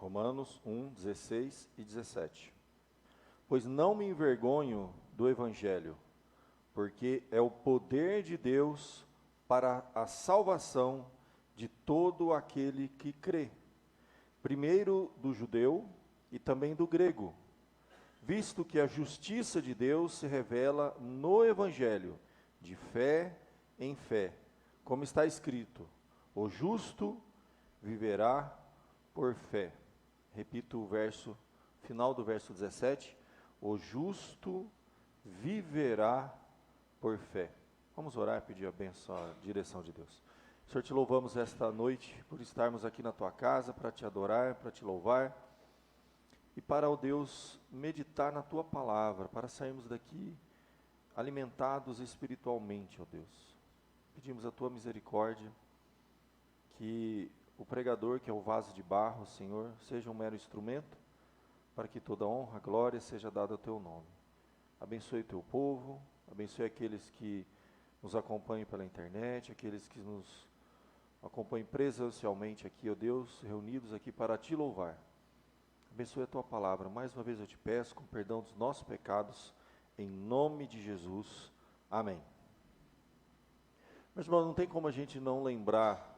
Romanos 1, 16 e 17. Pois não me envergonho do Evangelho, porque é o poder de Deus para a salvação de todo aquele que crê, primeiro do judeu e também do grego, visto que a justiça de Deus se revela no Evangelho, de fé em fé, como está escrito: o justo viverá por fé. Repito o verso, final do verso 17, o justo viverá por fé. Vamos orar e pedir a bênção, a direção de Deus. Senhor, te louvamos esta noite por estarmos aqui na tua casa, para te adorar, para te louvar, e para, ó Deus, meditar na tua palavra, para sairmos daqui alimentados espiritualmente, ó Deus. Pedimos a tua misericórdia, que o pregador, que é o vaso de barro, Senhor, seja um mero instrumento, para que toda honra, glória seja dada ao teu nome. Abençoe o teu povo, abençoe aqueles que nos acompanham pela internet, aqueles que nos acompanham presencialmente aqui, ó Deus, reunidos aqui para te louvar. Abençoe a tua palavra. Mais uma vez eu te peço, com perdão dos nossos pecados, em nome de Jesus. Amém. Mas, irmão, não tem como a gente não lembrar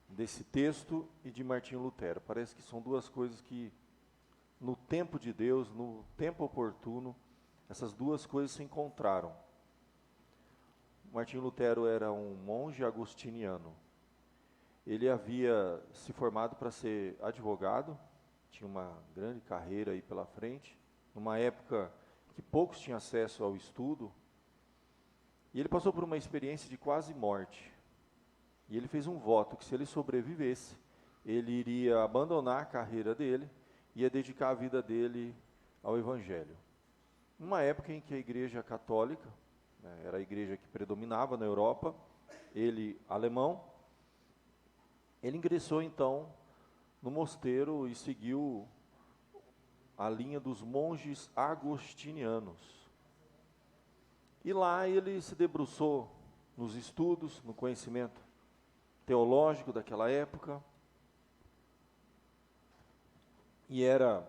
desse texto e de Martinho Lutero. Parece que são duas coisas que, no tempo de Deus, no tempo oportuno, essas duas coisas se encontraram. Martinho Lutero era um monge agostiniano. Ele havia se formado para ser advogado, tinha uma grande carreira aí pela frente, numa época que poucos tinham acesso ao estudo, e ele passou por uma experiência de quase morte. E ele fez um voto que, se ele sobrevivesse, ele iria abandonar a carreira dele e ia dedicar a vida dele ao Evangelho. Numa época em que a Igreja Católica, era a igreja que predominava na Europa, ele, alemão, ele ingressou então no mosteiro e seguiu a linha dos monges agostinianos. E lá ele se debruçou nos estudos, no conhecimento teológico daquela época, e era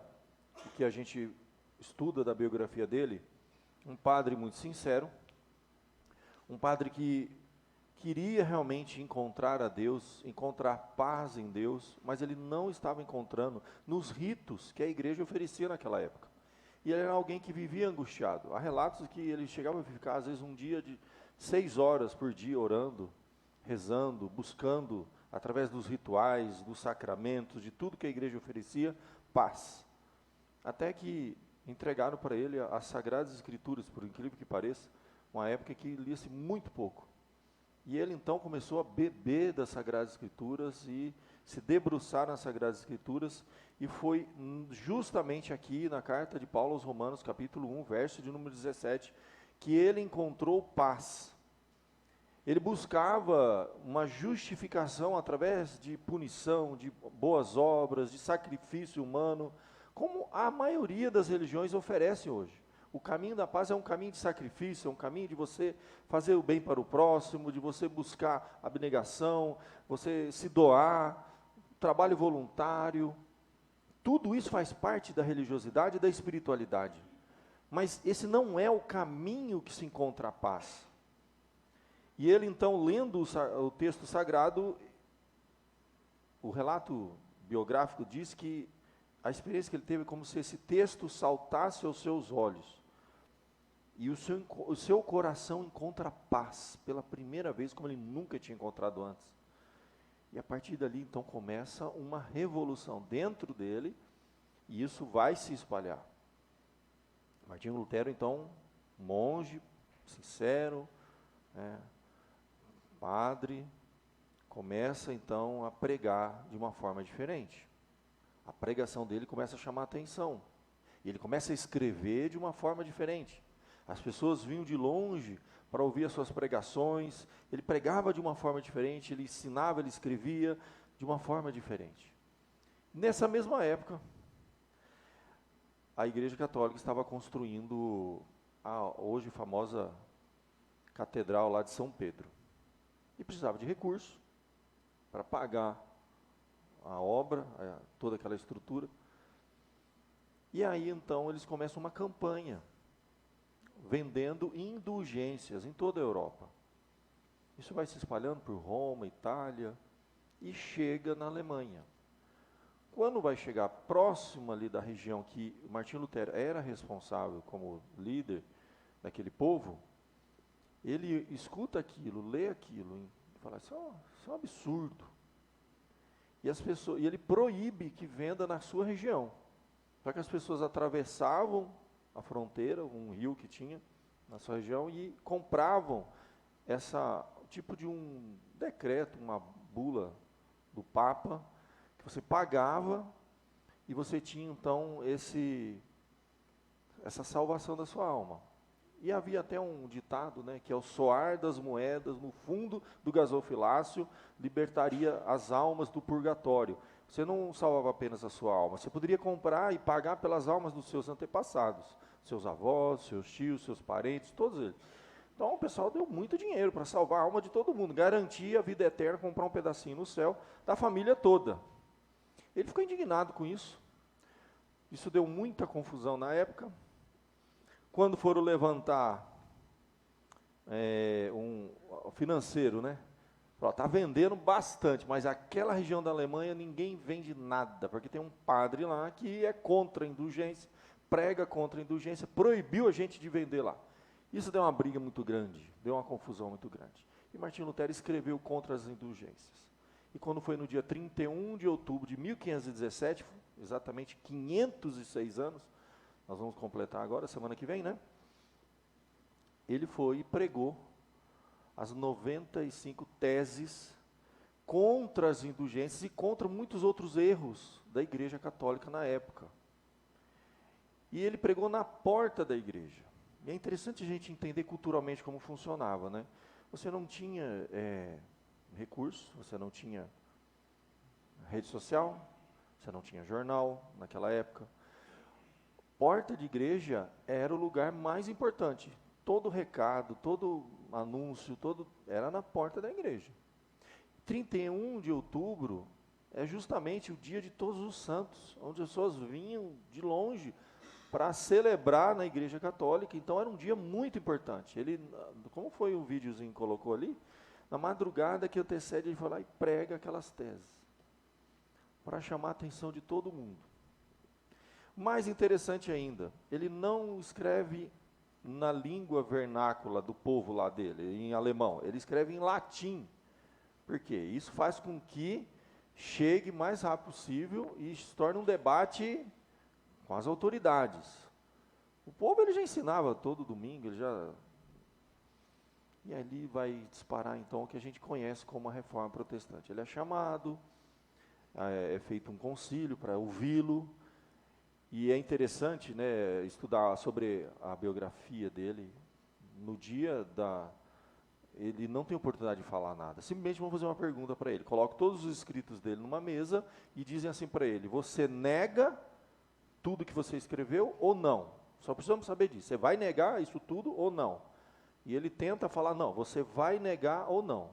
o que a gente estuda da biografia dele, um padre muito sincero, um padre que queria realmente encontrar a Deus, encontrar paz em Deus, mas ele não estava encontrando nos ritos que a igreja oferecia naquela época. E ele era alguém que vivia angustiado. Há relatos que ele chegava a ficar, às vezes, um dia de 6 horas por dia orando, rezando, buscando, através dos rituais, dos sacramentos, de tudo que a igreja oferecia, paz. Até que entregaram para ele as Sagradas Escrituras, por incrível que pareça, uma época que lia-se muito pouco. E ele então começou a beber das Sagradas Escrituras e se debruçar nas Sagradas Escrituras, e foi justamente aqui na carta de Paulo aos Romanos, capítulo 1, verso de número 17, que ele encontrou paz. Ele buscava uma justificação através de punição, de boas obras, de sacrifício humano, como a maioria das religiões oferece hoje. O caminho da paz é um caminho de sacrifício, é um caminho de você fazer o bem para o próximo, de você buscar abnegação, você se doar, trabalho voluntário. Tudo isso faz parte da religiosidade e da espiritualidade. Mas esse não é o caminho que se encontra a paz. E ele então, lendo o texto sagrado, o relato biográfico diz que a experiência que ele teve é como se esse texto saltasse aos seus olhos. E o seu coração encontra paz pela primeira vez, como ele nunca tinha encontrado antes. E a partir dali, então, começa uma revolução dentro dele, e isso vai se espalhar. Martinho Lutero, então, monge, sincero, padre, começa então a pregar de uma forma diferente. A pregação dele começa a chamar a atenção. E ele começa a escrever de uma forma diferente. As pessoas vinham de longe para ouvir as suas pregações. Ele pregava de uma forma diferente, ele ensinava, ele escrevia de uma forma diferente. Nessa mesma época, a Igreja Católica estava construindo a hoje famosa catedral lá de São Pedro. E precisava de recursos para pagar a obra, toda aquela estrutura. E aí, então, eles começam uma campanha, vendendo indulgências em toda a Europa. Isso vai se espalhando por Roma, Itália, e chega na Alemanha. Quando vai chegar próximo ali da região que Martinho Lutero era responsável como líder daquele povo, ele escuta aquilo, lê aquilo, e fala, isso é um absurdo. E ele proíbe que venda na sua região. Só que as pessoas atravessavam a fronteira, um rio que tinha na sua região, e compravam tipo de um decreto, uma bula do Papa, que você pagava e você tinha então essa salvação da sua alma. E havia até um ditado, né, que é o soar das moedas no fundo do gasofilácio libertaria as almas do purgatório. Você não salvava apenas a sua alma, você poderia comprar e pagar pelas almas dos seus antepassados, seus avós, seus tios, seus parentes, todos eles. Então o pessoal deu muito dinheiro para salvar a alma de todo mundo, garantir a vida eterna, comprar um pedacinho no céu da família toda. Ele ficou indignado com isso. Isso deu muita confusão na época. Quando foram levantar um financeiro, né? Está vendendo bastante, mas aquela região da Alemanha ninguém vende nada, porque tem um padre lá que é contra a indulgência, prega contra a indulgência, proibiu a gente de vender lá. Isso deu uma briga muito grande, deu uma confusão muito grande. E Martinho Lutero escreveu contra as indulgências. E quando foi no dia 31 de outubro de 1517, exatamente 506 anos, nós vamos completar agora, semana que vem, né? Ele foi e pregou as 95 teses contra as indulgências e contra muitos outros erros da Igreja Católica na época. E ele pregou na porta da igreja. E é interessante a gente entender culturalmente como funcionava, né? Você não tinha recurso, você não tinha rede social, você não tinha jornal naquela época. Porta de igreja era o lugar mais importante. Todo recado, todo anúncio, era na porta da igreja. 31 de outubro é justamente o dia de Todos os Santos, onde as pessoas vinham de longe para celebrar na Igreja Católica. Então era um dia muito importante. Ele, como foi o videozinho que colocou ali, na madrugada que antecede, ele vai lá e prega aquelas teses, para chamar a atenção de todo mundo. Mais interessante ainda, ele não escreve na língua vernácula do povo lá dele, em alemão, ele escreve em latim. Por quê? Isso faz com que chegue mais rápido possível e se torne um debate com as autoridades. O povo ele já ensinava todo domingo, e ali vai disparar então o que a gente conhece como a Reforma Protestante. Ele é chamado, é feito um concílio para ouvi-lo, e é interessante, né, estudar sobre a biografia dele. No dia ele não tem oportunidade de falar nada. Simplesmente vão fazer uma pergunta para ele. Colocam todos os escritos dele numa mesa e dizem assim para ele: você nega tudo que você escreveu ou não? Só precisamos saber disso. Você vai negar isso tudo ou não? E ele tenta falar: não, você vai negar ou não?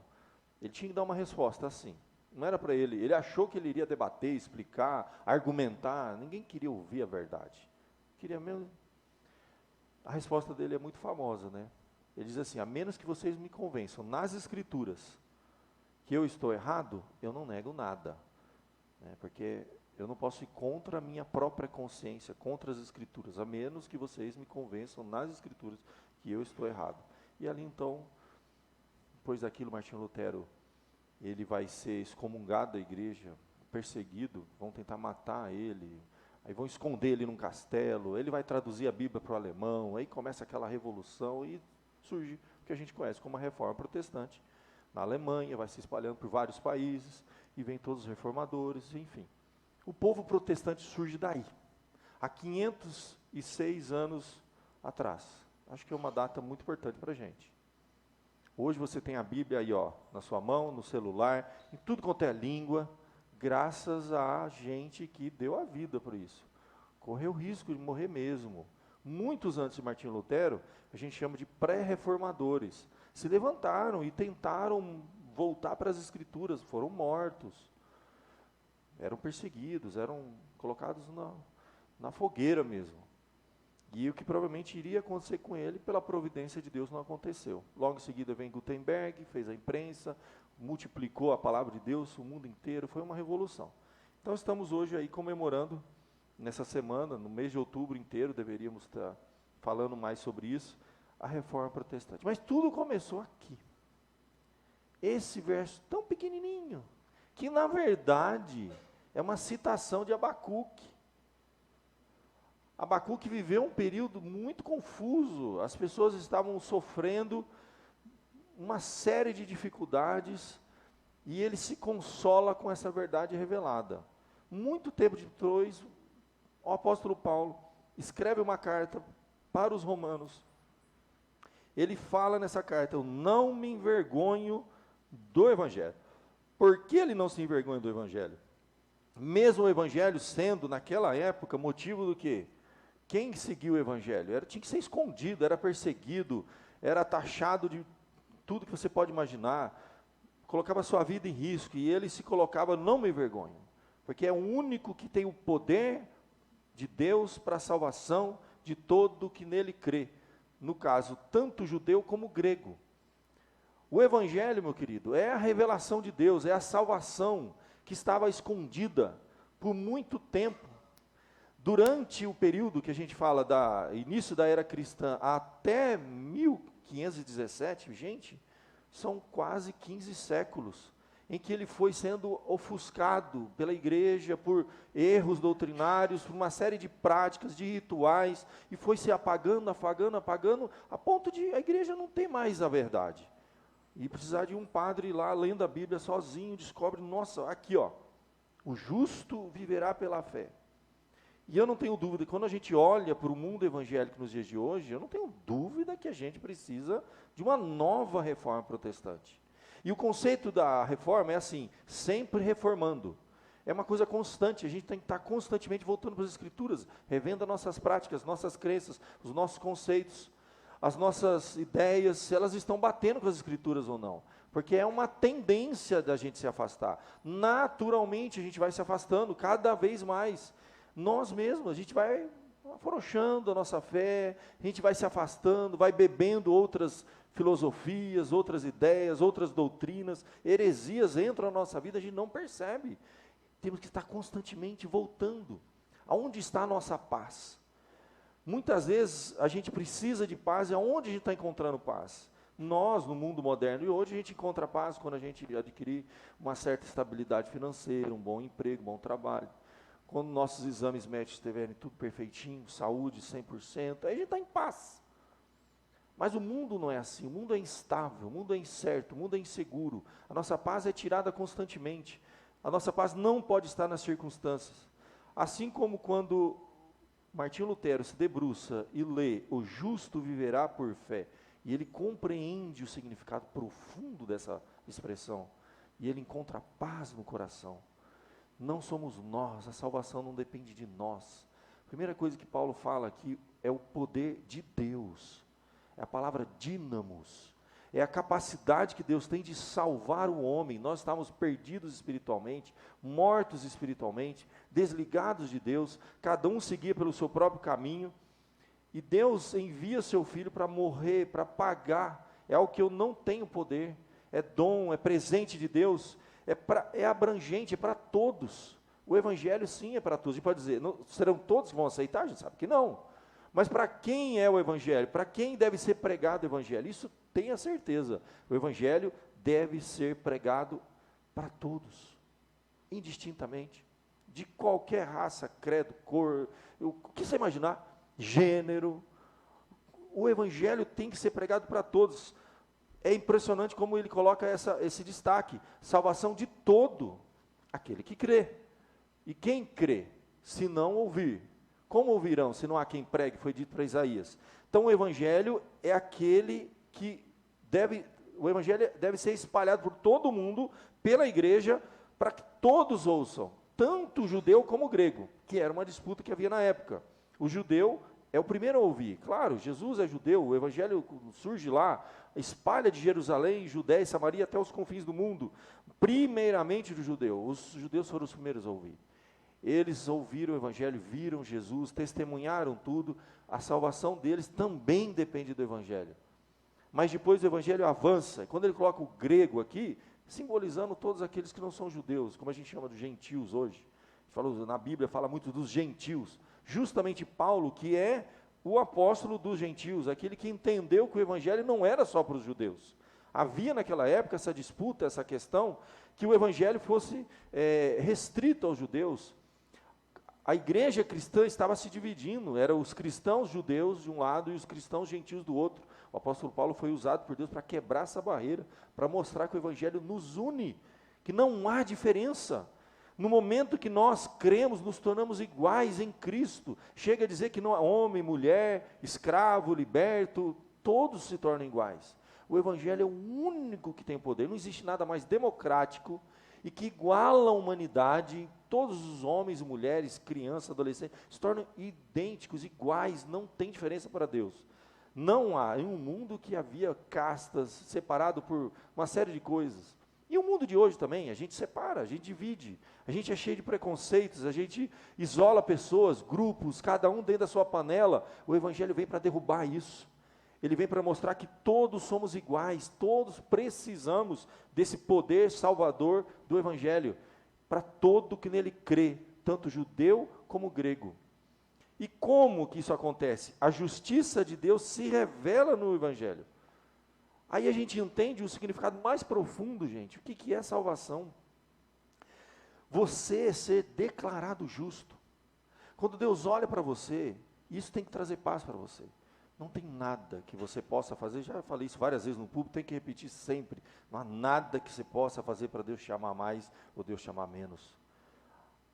Ele tinha que dar uma resposta assim. Não era para ele achou que ele iria debater, explicar, argumentar. Ninguém queria ouvir a verdade. Queria mesmo. A resposta dele é muito famosa, né? Ele diz assim: a menos que vocês me convençam nas Escrituras que eu estou errado, eu não nego nada. Porque eu não posso ir contra a minha própria consciência, contra as Escrituras, a menos que vocês me convençam nas Escrituras que eu estou errado. E ali então, depois daquilo, Martinho Lutero, ele vai ser excomungado da igreja, perseguido, vão tentar matar ele, aí vão esconder ele num castelo, ele vai traduzir a Bíblia para o alemão, aí começa aquela revolução e surge o que a gente conhece como a Reforma Protestante. Na Alemanha, vai se espalhando por vários países, e vem todos os reformadores, enfim. O povo protestante surge daí, há 506 anos atrás. Acho que é uma data muito importante para a gente. Hoje você tem a Bíblia aí, na sua mão, no celular, em tudo quanto é língua, graças a gente que deu a vida por isso. Correu o risco de morrer mesmo. Muitos antes de Martinho Lutero, a gente chama de pré-reformadores. Se levantaram e tentaram voltar para as Escrituras, foram mortos. eram perseguidos, eram colocados na fogueira mesmo. E o que provavelmente iria acontecer com ele, pela providência de Deus, não aconteceu. Logo em seguida vem Gutenberg, fez a imprensa, multiplicou a palavra de Deus, o mundo inteiro, foi uma revolução. Então estamos hoje aí comemorando, nessa semana, no mês de outubro inteiro, deveríamos estar falando mais sobre isso, a reforma protestante. Mas tudo começou aqui. Esse verso tão pequenininho, que na verdade é uma citação de Abacuque. Abacuque viveu um período muito confuso, as pessoas estavam sofrendo uma série de dificuldades, e ele se consola com essa verdade revelada. Muito tempo depois, o apóstolo Paulo escreve uma carta para os romanos. Ele fala nessa carta: eu não me envergonho do Evangelho. Por que ele não se envergonha do Evangelho? Mesmo o Evangelho sendo, naquela época, motivo do quê? Quem seguiu o Evangelho? Tinha que ser escondido, era perseguido, era taxado de tudo que você pode imaginar, colocava sua vida em risco, e ele se colocava: não me envergonho, porque é o único que tem o poder de Deus para a salvação de todo que nele crê. No caso, tanto judeu como grego. O Evangelho, meu querido, é a revelação de Deus, é a salvação que estava escondida por muito tempo. Durante o período que a gente fala da início da era cristã até 1517, gente, são quase 15 séculos, em que ele foi sendo ofuscado pela igreja por erros doutrinários, por uma série de práticas, de rituais, e foi se apagando, a ponto de a igreja não ter mais a verdade. E precisar de um padre lá, lendo a Bíblia sozinho, descobre: nossa, aqui ó, o justo viverá pela fé. E eu não tenho dúvida, quando a gente olha para o mundo evangélico nos dias de hoje, eu não tenho dúvida que a gente precisa de uma nova reforma protestante. E o conceito da reforma é assim: sempre reformando. É uma coisa constante, a gente tem que estar constantemente voltando para as Escrituras, revendo as nossas práticas, nossas crenças, os nossos conceitos, as nossas ideias, se elas estão batendo com as Escrituras ou não. Porque é uma tendência da gente se afastar. Naturalmente a gente vai se afastando cada vez mais. Nós mesmos, a gente vai afrouxando a nossa fé, a gente vai se afastando, vai bebendo outras filosofias, outras ideias, outras doutrinas, heresias entram na nossa vida, a gente não percebe. Temos que estar constantemente voltando. Aonde está a nossa paz? Muitas vezes a gente precisa de paz, e aonde a gente está encontrando paz? Nós, no mundo moderno, e hoje a gente encontra paz quando a gente adquirir uma certa estabilidade financeira, um bom emprego, um bom trabalho. Quando nossos exames médicos estiverem tudo perfeitinho, saúde 100%, aí a gente está em paz. Mas o mundo não é assim, o mundo é instável, o mundo é incerto, o mundo é inseguro. A nossa paz é tirada constantemente. A nossa paz não pode estar nas circunstâncias. Assim como quando Martinho Lutero se debruça e lê: o justo viverá por fé, e ele compreende o significado profundo dessa expressão, e ele encontra paz no coração. Não somos nós, a salvação não depende de nós. A primeira coisa que Paulo fala aqui é o poder de Deus, é a palavra dínamos, é a capacidade que Deus tem de salvar o homem. Nós estávamos perdidos espiritualmente, mortos espiritualmente, desligados de Deus, cada um seguia pelo seu próprio caminho, e Deus envia seu Filho para morrer, para pagar. É algo que eu não tenho poder, é dom, é presente de Deus, é abrangente, é para todos. O Evangelho sim é para todos. A gente pode dizer: não, serão todos que vão aceitar? A gente sabe que não. Mas para quem é o Evangelho? Para quem deve ser pregado o Evangelho? Isso tenha certeza. O Evangelho deve ser pregado para todos, indistintamente, de qualquer raça, credo, cor, o que você imaginar, gênero. O Evangelho tem que ser pregado para todos. É impressionante como ele coloca esse destaque: salvação de todo aquele que crê. E quem crê, se não ouvir, como ouvirão se não há quem pregue? Foi dito para Isaías. Então o Evangelho é aquele que o Evangelho deve ser espalhado por todo mundo, pela igreja, para que todos ouçam, tanto o judeu como o grego, que era uma disputa que havia na época. O judeu É o primeiro a ouvir. Claro, Jesus é judeu, o evangelho surge lá, espalha de Jerusalém, Judéia e Samaria até os confins do mundo. Primeiramente do judeu. Os judeus foram os primeiros a ouvir. Eles ouviram o evangelho, viram Jesus, testemunharam tudo. A salvação deles também depende do evangelho. Mas depois o evangelho avança. Quando ele coloca o grego aqui, simbolizando todos aqueles que não são judeus, como a gente chama de gentios hoje. Na Bíblia fala muito dos gentios. Justamente Paulo, que é o apóstolo dos gentios, aquele que entendeu que o evangelho não era só para os judeus. Havia naquela época essa disputa, essa questão, que o evangelho fosse restrito aos judeus. A igreja cristã estava se dividindo, eram os cristãos judeus de um lado e os cristãos gentios do outro. O apóstolo Paulo foi usado por Deus para quebrar essa barreira, para mostrar que o evangelho nos une, que não há diferença. No momento que nós cremos, nos tornamos iguais em Cristo. Chega a dizer que não há homem, mulher, escravo, liberto, todos se tornam iguais. O evangelho é o único que tem poder, não existe nada mais democrático e que iguala a humanidade. Todos os homens, mulheres, crianças, adolescentes, se tornam idênticos, iguais, não tem diferença para Deus. Não há, em um mundo que havia castas, separado por uma série de coisas. E o mundo de hoje também, a gente separa, a gente divide, a gente é cheio de preconceitos, a gente isola pessoas, grupos, cada um dentro da sua panela. O evangelho vem para derrubar isso. Ele vem para mostrar que todos somos iguais, todos precisamos desse poder salvador do evangelho, para todo que nele crê, tanto judeu como grego. E como que isso acontece? A justiça de Deus se revela no evangelho. Aí a gente entende o significado mais profundo, gente. O que é salvação? Você ser declarado justo. Quando Deus olha para você, isso tem que trazer paz para você. Não tem nada que você possa fazer, já falei isso várias vezes no público, tem que repetir sempre. Não há nada que você possa fazer para Deus te amar mais ou Deus te amar menos.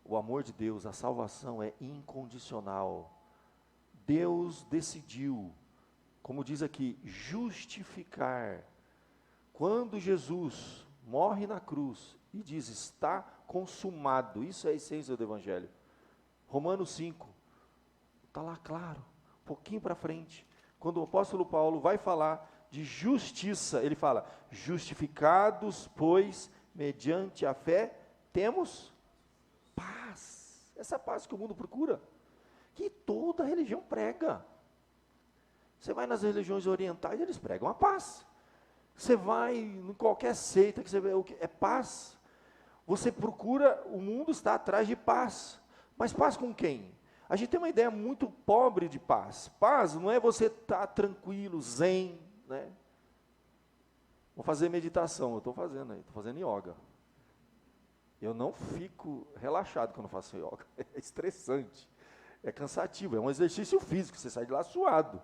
O amor de Deus, a salvação é incondicional. Deus decidiu, como diz aqui, justificar. Quando Jesus morre na cruz e diz, está consumado, isso é a essência do evangelho. Romanos 5, está lá claro, um pouquinho para frente. Quando o apóstolo Paulo vai falar de justiça, ele fala, justificados, pois, mediante a fé, temos paz. Essa paz que o mundo procura, que toda religião prega. Você vai nas religiões orientais, eles pregam a paz. Você vai em qualquer seita que você vê, é paz. Você procura, o mundo está atrás de paz. Mas paz com quem? A gente tem uma ideia muito pobre de paz. Paz não é você estar tranquilo, zen, né? Vou fazer meditação, eu estou fazendo aí, estou fazendo yoga. Eu não fico relaxado quando faço yoga, é estressante, é cansativo, é um exercício físico, você sai de lá suado.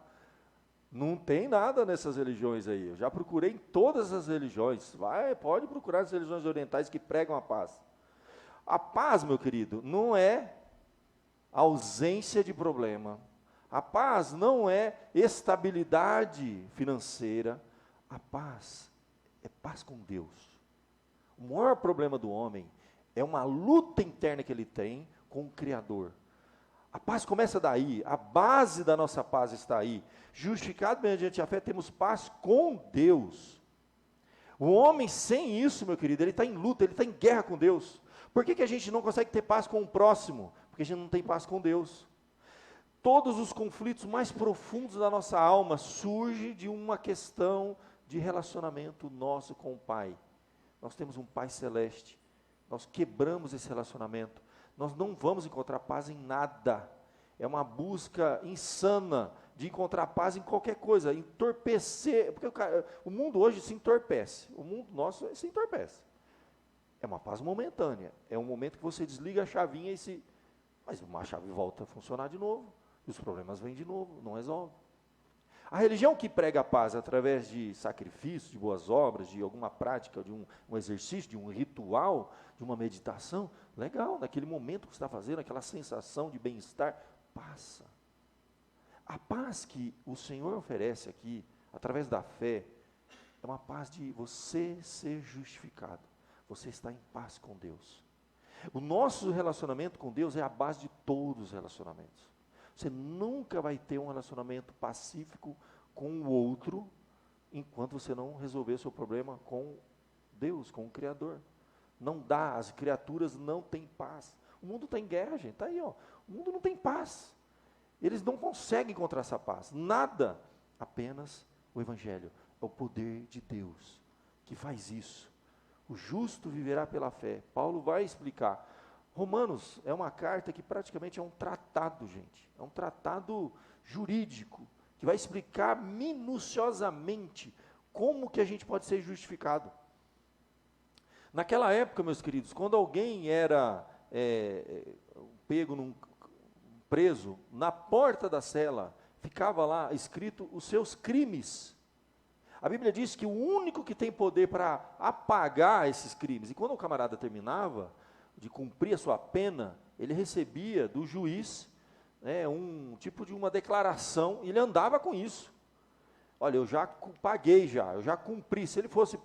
Não tem nada nessas religiões aí, eu já procurei em todas as religiões, pode procurar as religiões orientais que pregam a paz. A paz, meu querido, não é ausência de problema. A paz não é estabilidade financeira. A paz é paz com Deus. O maior problema do homem é uma luta interna que ele tem com o Criador. A paz começa daí, a base da nossa paz está aí. Justificado mediante a fé, temos paz com Deus. O homem sem isso, meu querido, ele está em luta, ele está em guerra com Deus. Por que a gente não consegue ter paz com o próximo? Porque a gente não tem paz com Deus. Todos os conflitos mais profundos da nossa alma surgem de uma questão de relacionamento nosso com o Pai. Nós temos um Pai celeste, nós quebramos esse relacionamento, nós não vamos encontrar paz em nada. É uma busca insana de encontrar paz em qualquer coisa, entorpecer, porque o mundo hoje se entorpece, o mundo nosso se entorpece. É uma paz momentânea, é um momento que você desliga a chavinha mas uma chave volta a funcionar de novo, e os problemas vêm de novo, não resolve. A religião que prega a paz através de sacrifício, de boas obras, de alguma prática, de um exercício, de um ritual, de uma meditação, legal, naquele momento que você está fazendo, aquela sensação de bem-estar, passa. A paz que o Senhor oferece aqui, através da fé, é uma paz de você ser justificado. Você está em paz com Deus. O nosso relacionamento com Deus é a base de todos os relacionamentos. Você nunca vai ter um relacionamento pacífico com o outro, enquanto você não resolver o seu problema com Deus, com o Criador. Não dá, as criaturas não têm paz. O mundo está em guerra, gente, está aí, ó. O mundo não tem paz. Eles não conseguem encontrar essa paz, nada, apenas o Evangelho, é o poder de Deus que faz isso. O justo viverá pela fé. Paulo vai explicar. Romanos é uma carta que praticamente é um tratado, gente, é um tratado jurídico, que vai explicar minuciosamente como que a gente pode ser justificado. Naquela época, meus queridos, quando alguém era preso, na porta da cela, ficava lá escrito os seus crimes. A Bíblia diz que o único que tem poder para apagar esses crimes, e quando o camarada terminava de cumprir a sua pena, ele recebia do juiz um tipo de uma declaração, e ele andava com isso. Olha, eu já paguei eu já cumpri. Se ele fosse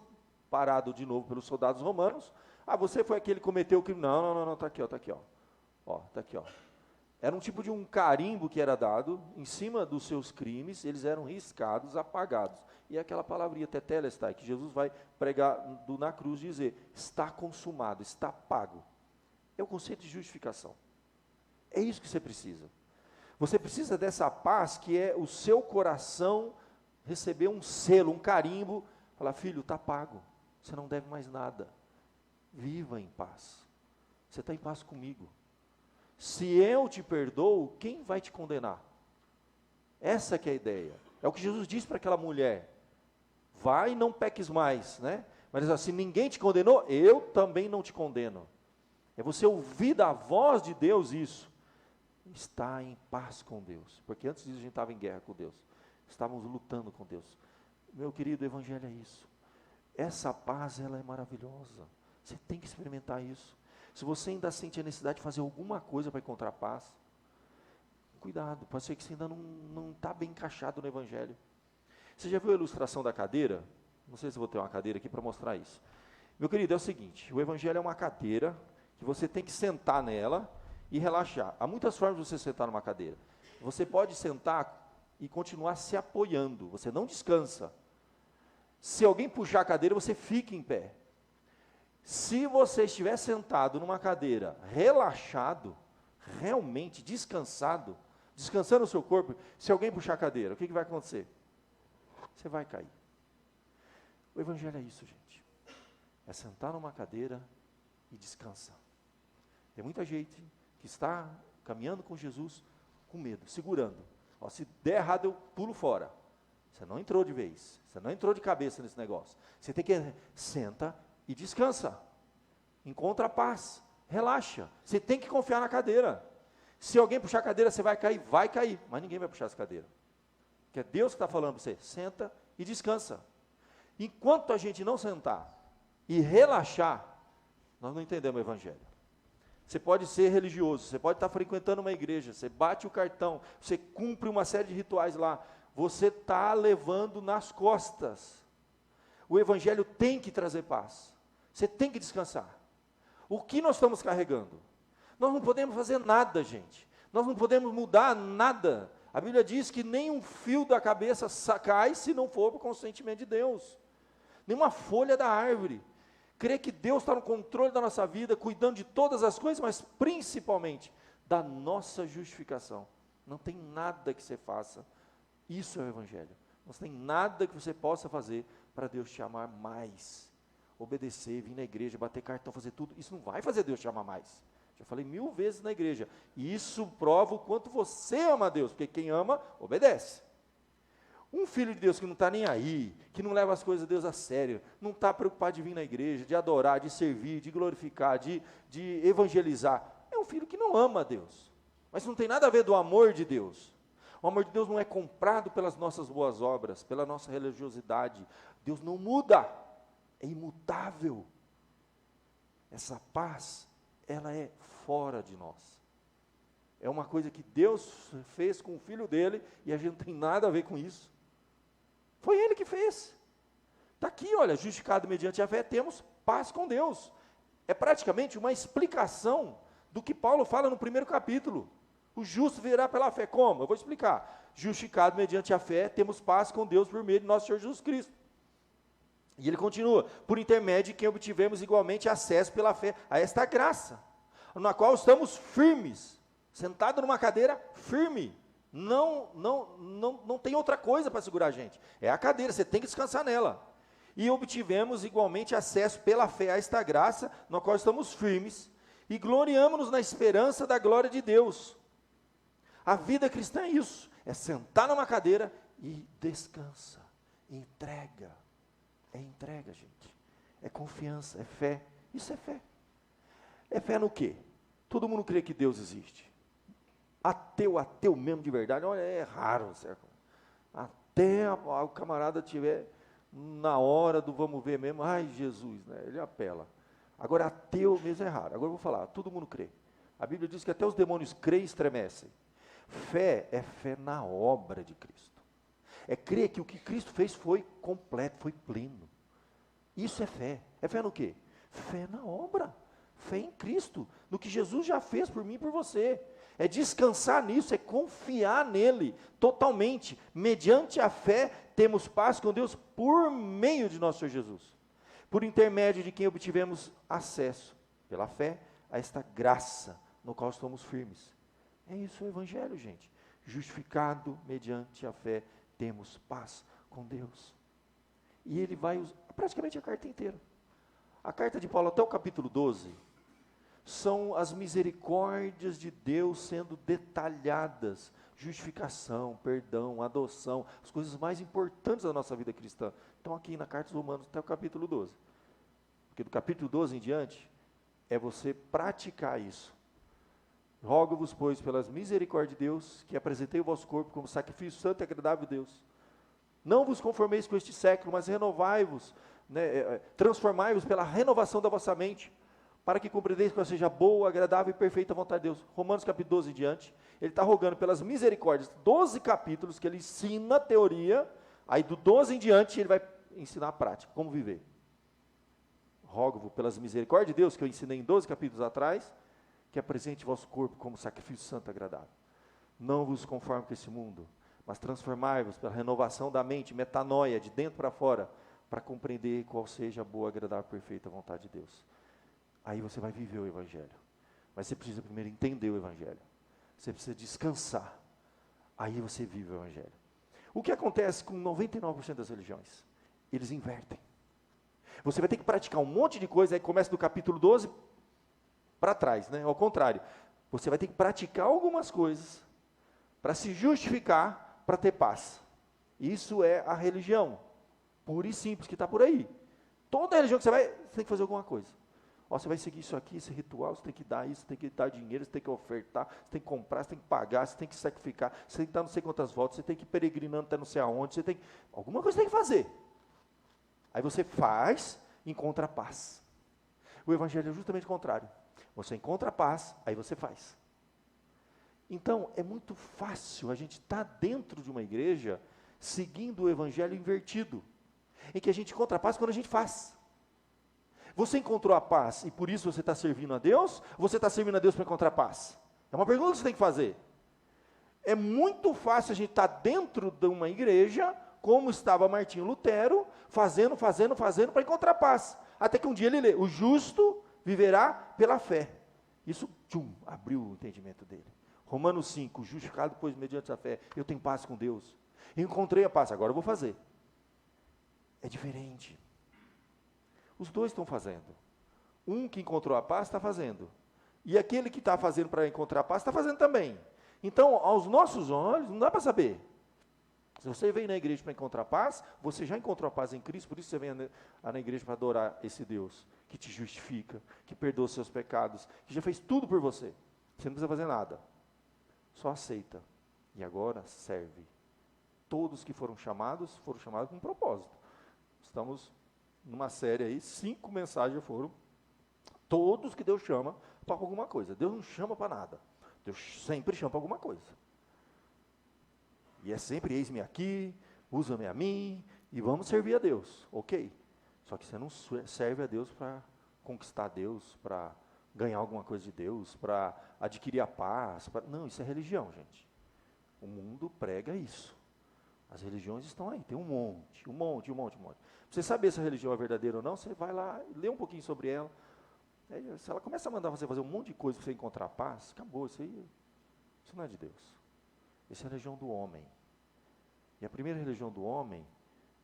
parado de novo pelos soldados romanos, você foi aquele que cometeu o crime. Não, está aqui, ó, está aqui, ó. Está aqui, ó. Era um tipo de um carimbo que era dado em cima dos seus crimes, eles eram riscados, apagados. E aquela palavrinha tetelestai, que Jesus vai pregar na cruz, dizer, está consumado, está pago. É o conceito de justificação. É isso que você precisa. Você precisa dessa paz que é o seu coração receber um selo, um carimbo, falar, filho, está pago, você não deve mais nada. Viva em paz. Você está em paz comigo. Se eu te perdoo, quem vai te condenar? Essa que é a ideia. É o que Jesus disse para aquela mulher. Vai e não peques mais, né? Mas se ninguém te condenou, eu também não te condeno. É você ouvir da voz de Deus isso. Está em paz com Deus. Porque antes disso a gente estava em guerra com Deus. Estávamos lutando com Deus. Meu querido, o Evangelho é isso. Essa paz, ela é maravilhosa. Você tem que experimentar isso. Se você ainda sente a necessidade de fazer alguma coisa para encontrar paz, cuidado, pode ser que você ainda não está bem encaixado no Evangelho. Você já viu a ilustração da cadeira? Não sei se eu vou ter uma cadeira aqui para mostrar isso. Meu querido, é o seguinte, o Evangelho é uma cadeira, que você tem que sentar nela e relaxar. Há muitas formas de você sentar numa cadeira. Você pode sentar e continuar se apoiando, você não descansa. Se alguém puxar a cadeira, você fica em pé. Se você estiver sentado numa cadeira, relaxado, realmente descansado, descansando o seu corpo, se alguém puxar a cadeira, o que vai acontecer? Você vai cair. O Evangelho é isso, gente. É sentar numa cadeira e descansar. Tem muita gente que está caminhando com Jesus com medo, segurando. Se der errado, eu pulo fora. Você não entrou de vez, você não entrou de cabeça nesse negócio. Você tem que senta e descansa. Encontra paz, relaxa. Você tem que confiar na cadeira. Se alguém puxar a cadeira, você vai cair, mas ninguém vai puxar essa cadeira. Porque é Deus que está falando para você, senta e descansa. Enquanto a gente não sentar e relaxar, nós não entendemos o Evangelho. Você pode ser religioso, você pode estar frequentando uma igreja, você bate o cartão, você cumpre uma série de rituais lá, você está levando nas costas. O Evangelho tem que trazer paz, você tem que descansar. O que nós estamos carregando? Nós não podemos fazer nada, gente, nós não podemos mudar nada. A Bíblia diz que nem um fio da cabeça cai se não for por consentimento de Deus, nenhuma folha da árvore. Crer que Deus está no controle da nossa vida, cuidando de todas as coisas, mas principalmente da nossa justificação. Não tem nada que você faça. Isso é o Evangelho. Não tem nada que você possa fazer para Deus te amar mais. Obedecer, vir na igreja, bater cartão, fazer tudo. Isso não vai fazer Deus te amar mais. Já falei 1000 vezes na igreja. E isso prova o quanto você ama a Deus, porque quem ama, obedece. Um filho de Deus que não está nem aí, que não leva as coisas de Deus a sério, não está preocupado de vir na igreja, de adorar, de servir, de glorificar, de evangelizar, é um filho que não ama a Deus. Mas não tem nada a ver do amor de Deus. O amor de Deus não é comprado pelas nossas boas obras, pela nossa religiosidade. Deus não muda, é imutável. Essa paz, ela é fora de nós. É uma coisa que Deus fez com o Filho dele, e a gente não tem nada a ver com isso. Foi Ele que fez. Está aqui, olha, justificado mediante a fé, temos paz com Deus. É praticamente uma explicação do que Paulo fala no primeiro capítulo. O justo viverá pela fé. Como? Eu vou explicar. Justificado mediante a fé, temos paz com Deus por meio de nosso Senhor Jesus Cristo. E ele continua, por intermédio de quem obtivemos igualmente acesso pela fé a esta graça, na qual estamos firmes, sentado numa cadeira firme. Não tem outra coisa para segurar a gente. É a cadeira, você tem que descansar nela. E obtivemos igualmente acesso pela fé a esta graça, na qual estamos firmes, e gloriamo-nos na esperança da glória de Deus. A vida cristã é isso, é sentar numa cadeira e descansa, entrega. É entrega, gente. É confiança, é fé. Isso é fé. É fé no quê? Todo mundo crê que Deus existe. Ateu mesmo de verdade, olha, é raro, certo? Até o camarada tiver na hora do vamos ver mesmo, ai Jesus, né? Ele apela. Agora ateu mesmo é raro. Agora eu vou falar, todo mundo crê. A Bíblia diz que até os demônios creem e estremecem. Fé é fé na obra de Cristo. É crer que o que Cristo fez foi completo, foi pleno. Isso é fé. É fé no quê? Fé na obra. Fé em Cristo, no que Jesus já fez por mim e por você. É descansar nisso, é confiar nele totalmente. Mediante a fé, temos paz com Deus por meio de nosso Senhor Jesus. Por intermédio de quem obtivemos acesso, pela fé, a esta graça, no qual estamos firmes. É isso o Evangelho, gente. Justificado mediante a fé, temos paz com Deus. E ele vai usar praticamente a carta inteira. A carta de Paulo até o capítulo 12, são as misericórdias de Deus sendo detalhadas. Justificação, perdão, adoção, as coisas mais importantes da nossa vida cristã. Estão aqui na carta dos Romanos até o capítulo 12. Porque do capítulo 12 em diante, é você praticar isso. Rogo-vos, pois, pelas misericórdias de Deus, que apresentei o vosso corpo como sacrifício santo e agradável a Deus. Não vos conformeis com este século, mas renovai-vos, transformai-vos pela renovação da vossa mente, para que compreendeis qual seja a boa, agradável e perfeita vontade de Deus. Romanos capítulo 12 em diante, ele está rogando pelas misericórdias, 12 capítulos que ele ensina a teoria, aí do 12 em diante ele vai ensinar a prática, como viver. Rogo-vos pelas misericórdias de Deus, que eu ensinei em 12 capítulos atrás, que apresente vosso corpo como sacrifício santo e agradável. Não vos conforme com esse mundo, mas transformai-vos pela renovação da mente, metanoia, de dentro para fora, para compreender qual seja a boa, agradável e perfeita vontade de Deus. Aí você vai viver o Evangelho. Mas você precisa primeiro entender o Evangelho. Você precisa descansar. Aí você vive o Evangelho. O que acontece com 99% das religiões? Eles invertem. Você vai ter que praticar um monte de coisa, aí começa do capítulo 12 para trás, né? Ao contrário, você vai ter que praticar algumas coisas para se justificar, para ter paz. Isso é a religião, pura e simples, que está por aí. Toda religião que você tem que fazer alguma coisa. Ó, você vai seguir isso aqui, esse ritual, você tem que dar isso, você tem que dar dinheiro, você tem que ofertar, você tem que comprar, você tem que pagar, você tem que sacrificar, você tem que dar não sei quantas voltas, você tem que ir peregrinando até não sei aonde, você tem que... Alguma coisa você tem que fazer. Aí você faz, encontra a paz. O Evangelho é justamente o contrário. Você encontra a paz, aí você faz. Então, é muito fácil a gente estar dentro de uma igreja seguindo o Evangelho invertido, em que a gente encontra a paz quando a gente faz. Você encontrou a paz e por isso você está servindo a Deus? Ou você está servindo a Deus para encontrar a paz? É uma pergunta que você tem que fazer. É muito fácil a gente estar dentro de uma igreja, como estava Martinho Lutero, fazendo para encontrar paz. Até que um dia ele lê, o justo viverá pela fé. Isso, abriu o entendimento dele. Romanos 5, justificado pois mediante a fé, eu tenho paz com Deus. Eu encontrei a paz, agora eu vou fazer. É diferente. Os dois estão fazendo. Um que encontrou a paz está fazendo. E aquele que está fazendo para encontrar a paz está fazendo também. Então, aos nossos olhos, não dá para saber. Se você vem na igreja para encontrar paz, você já encontrou a paz em Cristo, por isso você vem na igreja para adorar esse Deus, que te justifica, que perdoa os seus pecados, que já fez tudo por você. Você não precisa fazer nada. Só aceita. E agora serve. Todos que foram chamados com um propósito. Estamos numa série aí, 5 mensagens foram, todos que Deus chama para alguma coisa. Deus não chama para nada. Deus sempre chama para alguma coisa. E é sempre, eis-me aqui, usa-me a mim, e vamos servir a Deus, ok? Só que você não serve a Deus para conquistar Deus, para ganhar alguma coisa de Deus, para adquirir a paz. Não, isso é religião, gente. O mundo prega isso. As religiões estão aí, tem um monte. Pra você saber se a religião é verdadeira ou não, você vai lá, lê um pouquinho sobre ela. Aí, se ela começa a mandar você fazer um monte de coisa para você encontrar paz, acabou, isso não é de Deus. Essa é a religião do homem. E a primeira religião do homem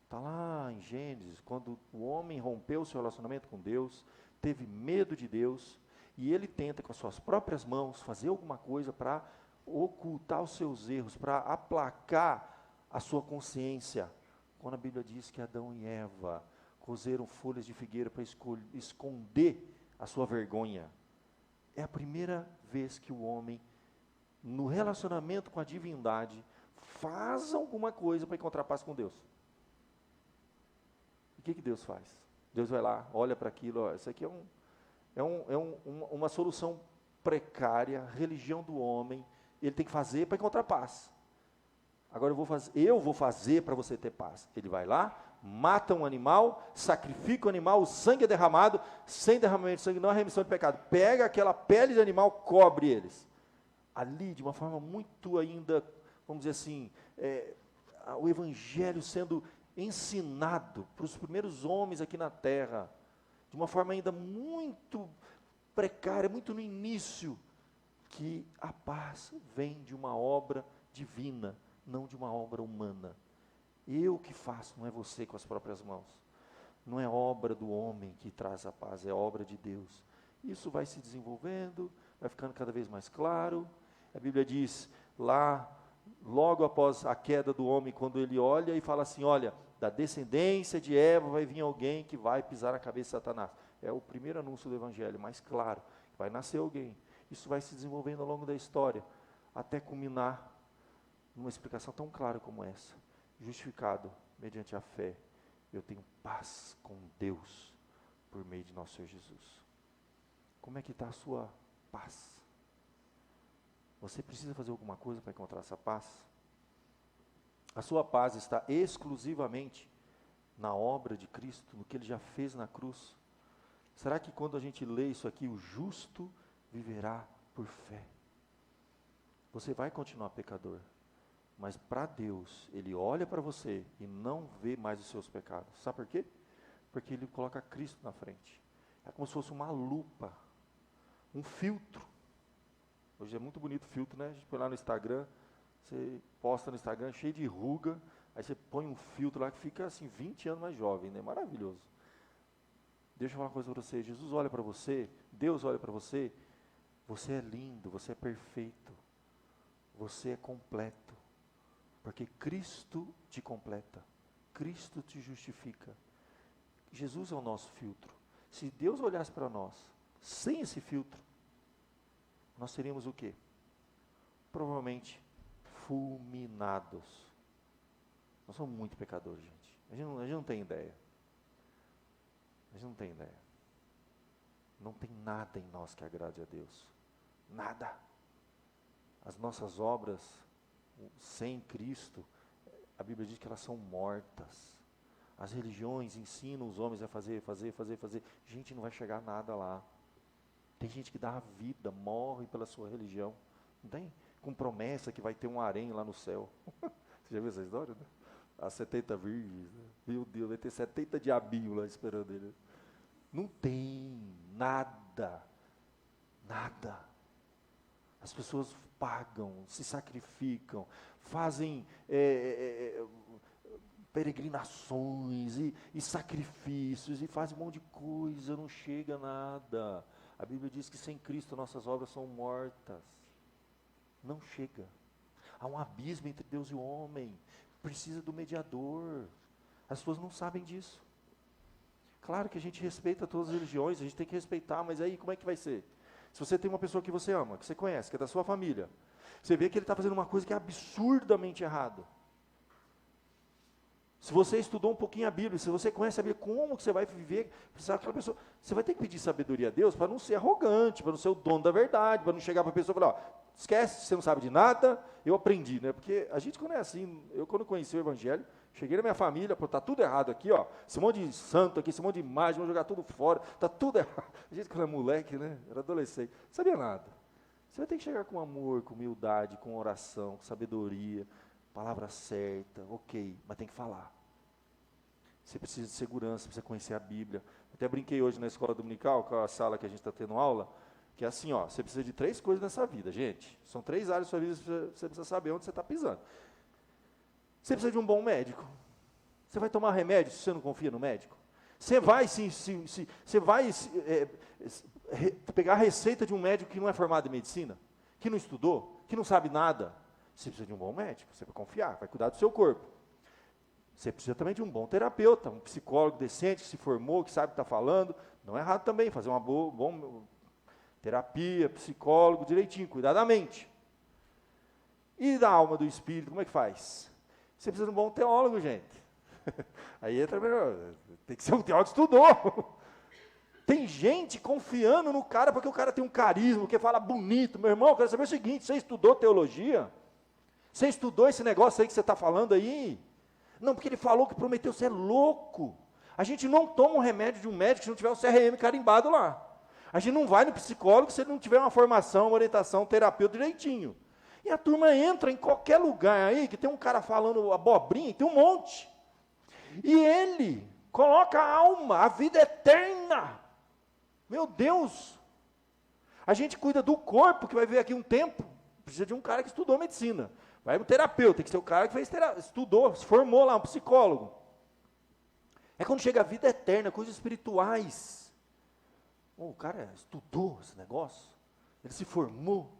está lá em Gênesis, quando o homem rompeu o seu relacionamento com Deus, teve medo de Deus, e ele tenta com as suas próprias mãos fazer alguma coisa para ocultar os seus erros, para aplacar a sua consciência. Quando a Bíblia diz que Adão e Eva cozeram folhas de figueira para esconder a sua vergonha, é a primeira vez que o homem, no relacionamento com a divindade, faz alguma coisa para encontrar paz com Deus. E o que Deus faz? Deus vai lá, olha para aquilo, ó, isso aqui uma solução precária, religião do homem, ele tem que fazer para encontrar paz. Agora eu vou fazer para você ter paz. Ele vai lá, mata um animal, sacrifica o animal, o sangue é derramado, sem derramamento de sangue não há remissão de pecado. Pega aquela pele de animal, cobre eles. Ali, de uma forma muito ainda, vamos dizer assim, o evangelho sendo ensinado para os primeiros homens aqui na terra, de uma forma ainda muito precária, muito no início, que a paz vem de uma obra divina, não de uma obra humana. Eu que faço, não é você com as próprias mãos. Não é obra do homem que traz a paz, é obra de Deus. Isso vai se desenvolvendo, vai ficando cada vez mais claro. A Bíblia diz lá, logo após a queda do homem, quando ele olha e fala assim, olha, da descendência de Eva vai vir alguém que vai pisar na cabeça de Satanás. É o primeiro anúncio do Evangelho, mais claro, vai nascer alguém. Isso vai se desenvolvendo ao longo da história, até culminar numa explicação tão clara como essa. Justificado mediante a fé, eu tenho paz com Deus por meio de nosso Senhor Jesus. Como é que está a sua paz? Você precisa fazer alguma coisa para encontrar essa paz? A sua paz está exclusivamente na obra de Cristo, no que Ele já fez na cruz. Será que quando a gente lê isso aqui, o justo viverá por fé? Você vai continuar pecador, mas para Deus, Ele olha para você e não vê mais os seus pecados. Sabe por quê? Porque Ele coloca Cristo na frente. É como se fosse uma lupa, um filtro. Hoje é muito bonito o filtro, né? A gente põe lá no Instagram, você posta no Instagram cheio de ruga, aí você põe um filtro lá que fica assim 20 anos mais jovem, né? Maravilhoso. Deixa eu falar uma coisa para você, Jesus olha para você, Deus olha para você, você é lindo, você é perfeito, você é completo, porque Cristo te completa, Cristo te justifica. Jesus é o nosso filtro. Se Deus olhasse para nós, sem esse filtro, nós seríamos o quê? Provavelmente fulminados. Nós somos muito pecadores, gente. A gente não tem ideia. A gente não tem ideia. Não tem nada em nós que agrade a Deus. Nada. As nossas obras sem Cristo, a Bíblia diz que elas são mortas. As religiões ensinam os homens a fazer. Gente, não vai chegar a nada lá. Tem gente que dá a vida, morre pela sua religião. Não tem? Com promessa que vai ter um harém lá no céu. Você já viu essa história, né? As 70 virgens, né? Meu Deus, vai ter 70 diabinhos lá esperando ele. Não tem nada. Nada. As pessoas pagam, se sacrificam, fazem peregrinações e sacrifícios, e fazem um monte de coisa, não chega a nada. A Bíblia diz que sem Cristo nossas obras são mortas. Não chega. Há um abismo entre Deus e o homem. Precisa do mediador. As pessoas não sabem disso. Claro que a gente respeita todas as religiões, a gente tem que respeitar, mas aí como é que vai ser? Se você tem uma pessoa que você ama, que você conhece, que é da sua família, você vê que ele está fazendo uma coisa que é absurdamente errado. Se você estudou um pouquinho a Bíblia, se você conhece a Bíblia, como que você vai viver, precisar aquela pessoa, você vai ter que pedir sabedoria a Deus para não ser arrogante, para não ser o dono da verdade, para não chegar para a pessoa e falar, ó, esquece, você não sabe de nada, eu aprendi, né? Porque a gente quando é assim, eu quando conheci o Evangelho, Cheguei na minha família, pô, tá tudo errado aqui, ó. Esse monte de santo aqui, esse monte de imagem, vou jogar tudo fora. Tá tudo errado. A gente quando é moleque, né? Era adolescente. Não sabia nada. Você vai ter que chegar com amor, com humildade, com oração, com sabedoria, palavra certa, ok, mas tem que falar. Você precisa de segurança, precisa conhecer a Bíblia. Até brinquei hoje na escola dominical, com a sala que a gente está tendo aula, que é assim, ó, você precisa de 3 coisas nessa vida, gente. São 3 áreas da sua vida, você precisa saber onde você está pisando. Você precisa de um bom médico. Você vai tomar remédio se você não confia no médico? Você vai, pegar a receita de um médico que não é formado em medicina, que não estudou, que não sabe nada. Você precisa de um bom médico, você vai confiar, vai cuidar do seu corpo. Você precisa também de um bom terapeuta, um psicólogo decente, que se formou, que sabe o que está falando. Não é errado também, fazer uma boa terapia, psicólogo, direitinho, cuidar da mente. E da alma, do espírito, como é que faz? Você precisa de um bom teólogo, gente. Aí entra melhor, tem que ser um teólogo que estudou. Tem gente confiando no cara porque o cara tem um carisma, porque fala bonito. Meu irmão, eu quero saber o seguinte, você estudou teologia? Você estudou esse negócio aí que você está falando aí? Não, porque ele falou que prometeu, você é louco. A gente não toma um remédio de um médico se não tiver o CRM carimbado lá. A gente não vai no psicólogo se ele não tiver uma formação, uma orientação, um terapeuta direitinho. E a turma entra em qualquer lugar aí, que tem um cara falando abobrinha, tem um monte. E ele coloca a alma, a vida eterna. Meu Deus! A gente cuida do corpo, que vai ver aqui um tempo, precisa de um cara que estudou medicina. Vai para o terapeuta, tem que ser o cara que fez estudou, se formou lá, um psicólogo. É quando chega a vida eterna, coisas espirituais. O cara estudou esse negócio, ele se formou.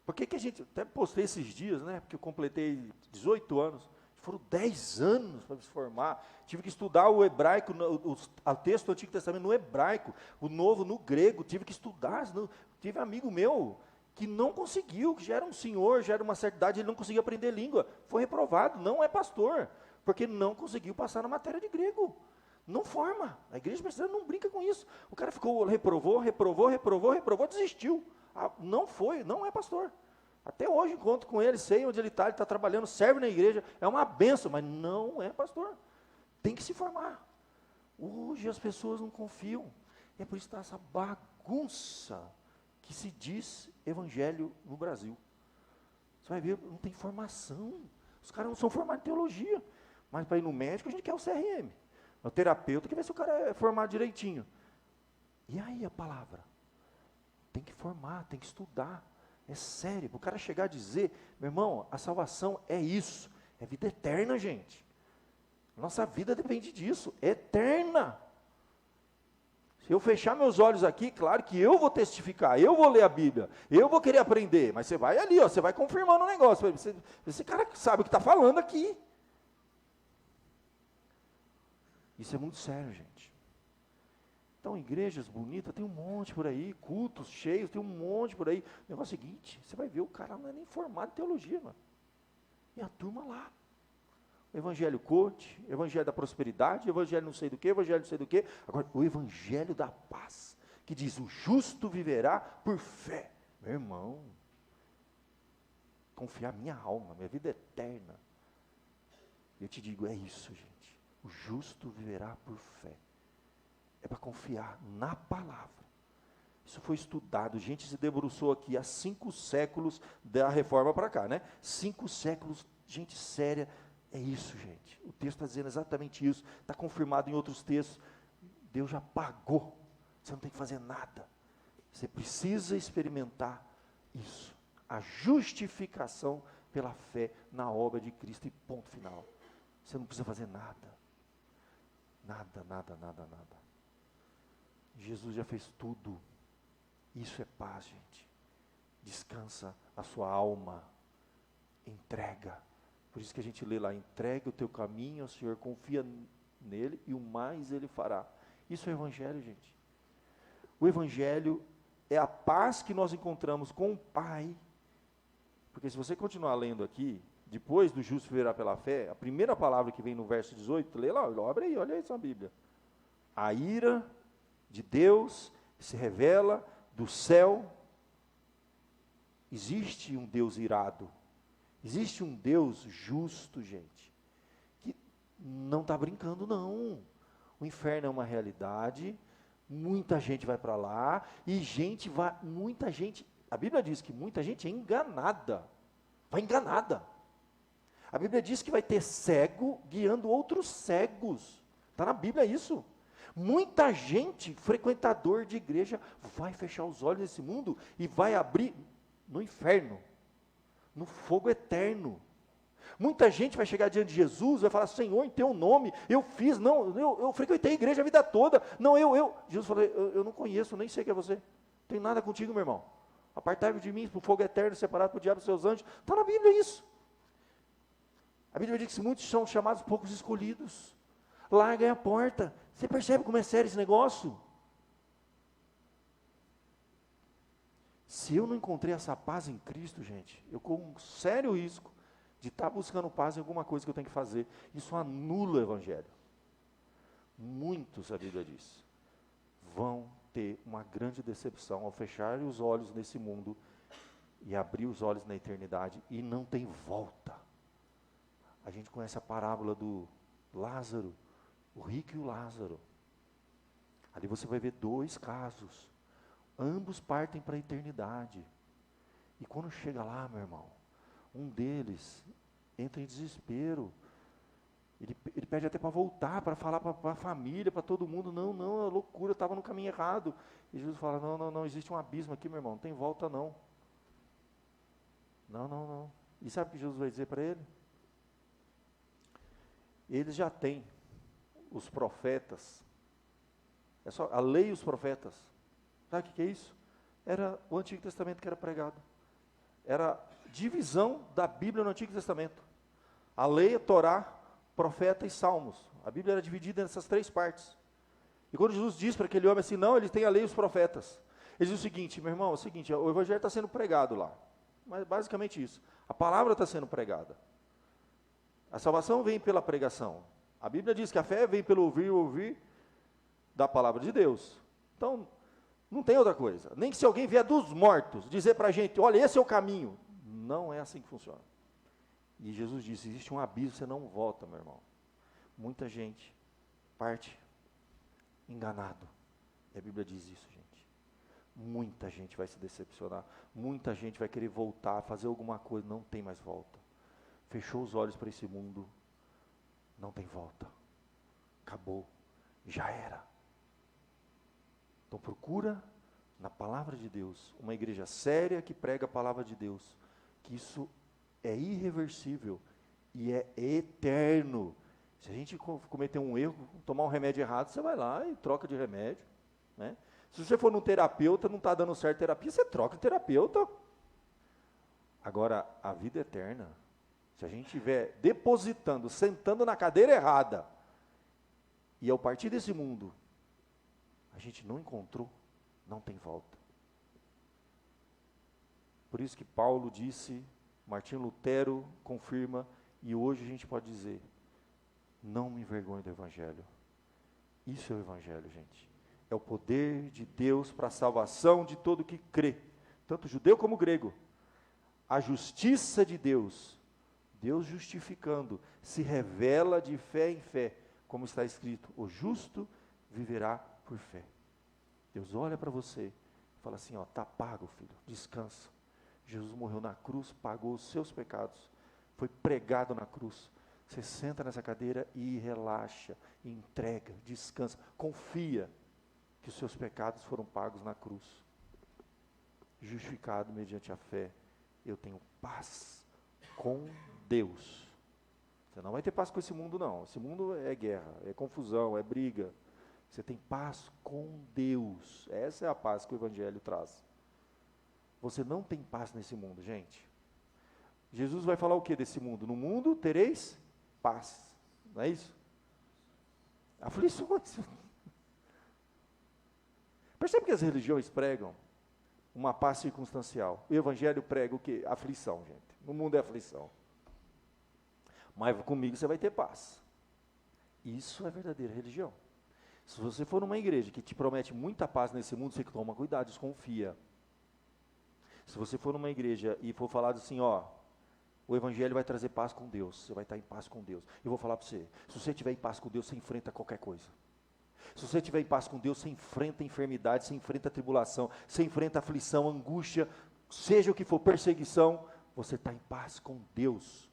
Por que a gente, até postei esses dias, né, porque eu completei 18 anos, foram 10 anos para me formar, tive que estudar o hebraico, o texto do Antigo Testamento no hebraico, o novo no grego, tive que estudar, tive amigo meu que não conseguiu, que já era um senhor, já era uma certa idade, ele não conseguia aprender língua, foi reprovado, não é pastor, porque não conseguiu passar na matéria de grego. Não forma, a igreja brasileira não brinca com isso. O cara ficou, reprovou, desistiu. Não foi, não é pastor. Até hoje encontro com ele, sei onde ele está trabalhando, serve na igreja, é uma benção, mas não é pastor. Tem que se formar. Hoje as pessoas não confiam. É por isso que está essa bagunça que se diz evangelho no Brasil. Você vai ver, não tem formação. Os caras não são formados em teologia. Mas para ir no médico, a gente quer o CRM. O terapeuta quer ver se o cara é formado direitinho. E aí a palavra? Tem que formar, tem que estudar. É sério, para o cara chegar a dizer, meu irmão, a salvação é isso. É vida eterna, gente. Nossa vida depende disso, é eterna. Se eu fechar meus olhos aqui, claro que eu vou testificar, eu vou ler a Bíblia, eu vou querer aprender, mas você vai ali, ó, você vai confirmando o negócio, esse cara sabe o que está falando aqui. Isso é muito sério, gente. Então, igrejas bonitas, tem um monte por aí, cultos cheios, tem um monte por aí. O negócio é o seguinte, você vai ver, o cara não é nem formado em teologia, mano. E a turma lá. O evangelho coach, evangelho da prosperidade, evangelho não sei do que, evangelho não sei do que. Agora, o evangelho da paz, que diz, o justo viverá por fé. Meu irmão, confiar minha alma, minha vida é eterna. Eu te digo, é isso, gente. O justo viverá por fé. É para confiar na palavra. Isso foi estudado, gente se debruçou aqui há 5 séculos da reforma para cá, né? 5 séculos, gente séria. É isso, gente. O texto está dizendo exatamente isso. Está confirmado em outros textos. Deus já pagou. Você não tem que fazer nada. Você precisa experimentar isso. A justificação pela fé na obra de Cristo e ponto final. Você não precisa fazer nada. Nada, nada, nada, nada. Jesus já fez tudo. Isso é paz, gente. Descansa a sua alma. Entrega. Por isso que a gente lê lá, entrega o teu caminho ao Senhor, confia nele e o mais ele fará. Isso é o evangelho, gente. O evangelho é a paz que nós encontramos com o Pai. Porque se você continuar lendo aqui, depois do justo viverá pela fé, a primeira palavra que vem no verso 18, lê lá, abre aí, olha aí essa Bíblia. A ira de Deus se revela do céu. Existe um Deus irado. Existe um Deus justo, gente, que não está brincando, não. O inferno é uma realidade, muita gente vai para lá, e muita gente, a Bíblia diz que muita gente é enganada, vai enganada. A Bíblia diz que vai ter cego guiando outros cegos, está na Bíblia isso. Muita gente, frequentador de igreja, vai fechar os olhos nesse mundo e vai abrir no inferno, no fogo eterno. Muita gente vai chegar diante de Jesus, vai falar, Senhor, em teu nome, eu fiz, não, eu frequentei a igreja a vida toda, não, Jesus falou, eu não conheço, nem sei quem é você, não tem nada contigo, meu irmão, apartai-vos de mim, para o fogo eterno, separado para o diabo e seus anjos, está na Bíblia isso. A Bíblia diz que muitos são chamados, poucos escolhidos, larga a porta, você percebe como é sério esse negócio? Se eu não encontrei essa paz em Cristo, gente, eu corro um sério risco de estar buscando paz em alguma coisa que eu tenho que fazer. Isso anula o Evangelho. Muitos, a Bíblia diz, vão ter uma grande decepção ao fecharem os olhos nesse mundo e abrir os olhos na eternidade e não tem volta. A gente conhece a parábola do Lázaro, o rico e o Lázaro. Ali você vai ver dois casos. Ambos partem para a eternidade. E quando chega lá, meu irmão, um deles entra em desespero. Ele pede até para voltar, para falar para a família, para todo mundo. Não, é loucura, eu estava no caminho errado. E Jesus fala, não, existe um abismo aqui, meu irmão, não tem volta não. Não. E sabe o que Jesus vai dizer para ele? Eles já têm os profetas, é só a lei e os profetas. Sabe o que é isso? Era o Antigo Testamento que era pregado. Era divisão da Bíblia no Antigo Testamento. A lei, a Torá, profeta e salmos. A Bíblia era dividida nessas três partes. E quando Jesus diz para aquele homem assim, não, eles têm a lei e os profetas. Ele diz o seguinte, meu irmão, é o seguinte, o Evangelho está sendo pregado lá. Mas basicamente isso. A palavra está sendo pregada. A salvação vem pela pregação. A Bíblia diz que a fé vem pelo ouvir da palavra de Deus. Então, não tem outra coisa. Nem que se alguém vier dos mortos, dizer para a gente, olha, esse é o caminho. Não é assim que funciona. E Jesus disse, existe um abismo, você não volta, meu irmão. Muita gente parte enganado. E a Bíblia diz isso, gente. Muita gente vai se decepcionar. Muita gente vai querer voltar, fazer alguma coisa. Não tem mais volta. Fechou os olhos para esse mundo. Não tem volta. Acabou. Já era. Então procura na palavra de Deus, uma igreja séria que prega a palavra de Deus, que isso é irreversível e é eterno. Se a gente cometer um erro, tomar um remédio errado, você vai lá e troca de remédio, né? Se você for num terapeuta, não está dando certo a terapia, você troca de terapeuta. Agora, a vida eterna, se a gente estiver depositando, sentando na cadeira errada, e ao partir desse mundo, a gente não encontrou, não tem volta. Por isso que Paulo disse, Martinho Lutero confirma, e hoje a gente pode dizer, não me envergonhe do Evangelho. Isso é o Evangelho, gente. É o poder de Deus para a salvação de todo que crê, tanto judeu como grego. A justiça de Deus, Deus justificando, se revela de fé em fé, como está escrito, o justo viverá por fé. Deus olha para você e fala assim, ó, tá pago, filho, descansa. Jesus morreu na cruz, pagou os seus pecados, foi pregado na cruz. Você senta nessa cadeira e relaxa, entrega, descansa, confia que os seus pecados foram pagos na cruz. Justificado mediante a fé, eu tenho paz com Deus. Você não vai ter paz com esse mundo, não. Esse mundo é guerra, é confusão, é briga. Você tem paz com Deus. Essa é a paz que o Evangelho traz. Você não tem paz nesse mundo, gente. Jesus vai falar o que desse mundo? No mundo tereis paz. Não é isso? Aflições. Percebe que as religiões pregam uma paz circunstancial. O Evangelho prega o quê? Aflição, gente. No mundo é aflição. Mas comigo você vai ter paz. Isso é verdadeira religião. Se você for numa igreja que te promete muita paz nesse mundo, você toma cuidado, desconfia. Se você for numa igreja e for falar assim, ó, O evangelho vai trazer paz com Deus. Você vai estar em paz com Deus. Eu vou falar para você, se você estiver em paz com Deus, você enfrenta qualquer coisa. Se você estiver em paz com Deus, você enfrenta enfermidade, você enfrenta tribulação, você enfrenta aflição, angústia, seja o que for, perseguição, você está em paz com Deus.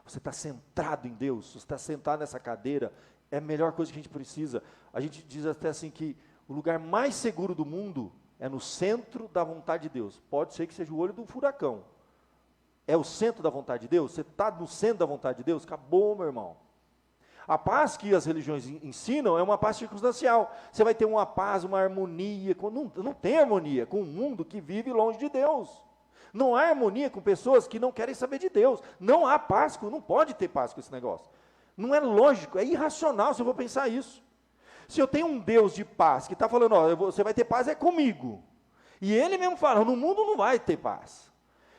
Você está centrado em Deus, você está sentado nessa cadeira, é a melhor coisa que a gente precisa. A gente diz até assim que o lugar mais seguro do mundo é no centro da vontade de Deus. Pode ser que seja o olho do furacão. É o centro da vontade de Deus? Você está no centro da vontade de Deus? Acabou, meu irmão. A paz que as religiões ensinam é uma paz circunstancial. Você vai ter uma paz, uma harmonia. Não tem harmonia com um mundo que vive longe de Deus. Não há harmonia com pessoas que não querem saber de Deus. Não há paz, não pode ter paz com esse negócio. Não é lógico, é irracional se eu vou pensar isso. Se eu tenho um Deus de paz que está falando, ó, você vai ter paz é comigo. E ele mesmo fala, no mundo não vai ter paz.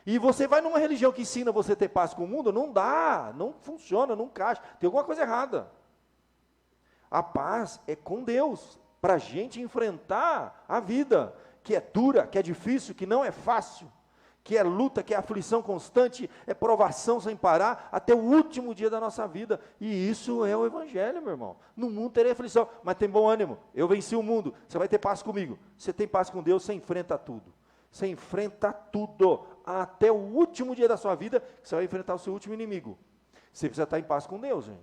E você vai numa religião que ensina você a ter paz com o mundo, não dá, não funciona, não encaixa, tem alguma coisa errada. A paz é com Deus, para a gente enfrentar a vida, que é dura, que é difícil, que não é fácil, que é luta, que é aflição constante, é provação sem parar, até o último dia da nossa vida. E isso é o evangelho, meu irmão. No mundo terei aflição, mas tem bom ânimo, eu venci o mundo, você vai ter paz comigo. Você tem paz com Deus, você enfrenta tudo. Você enfrenta tudo, até o último dia da sua vida, que você vai enfrentar o seu último inimigo. Você precisa estar em paz com Deus, gente.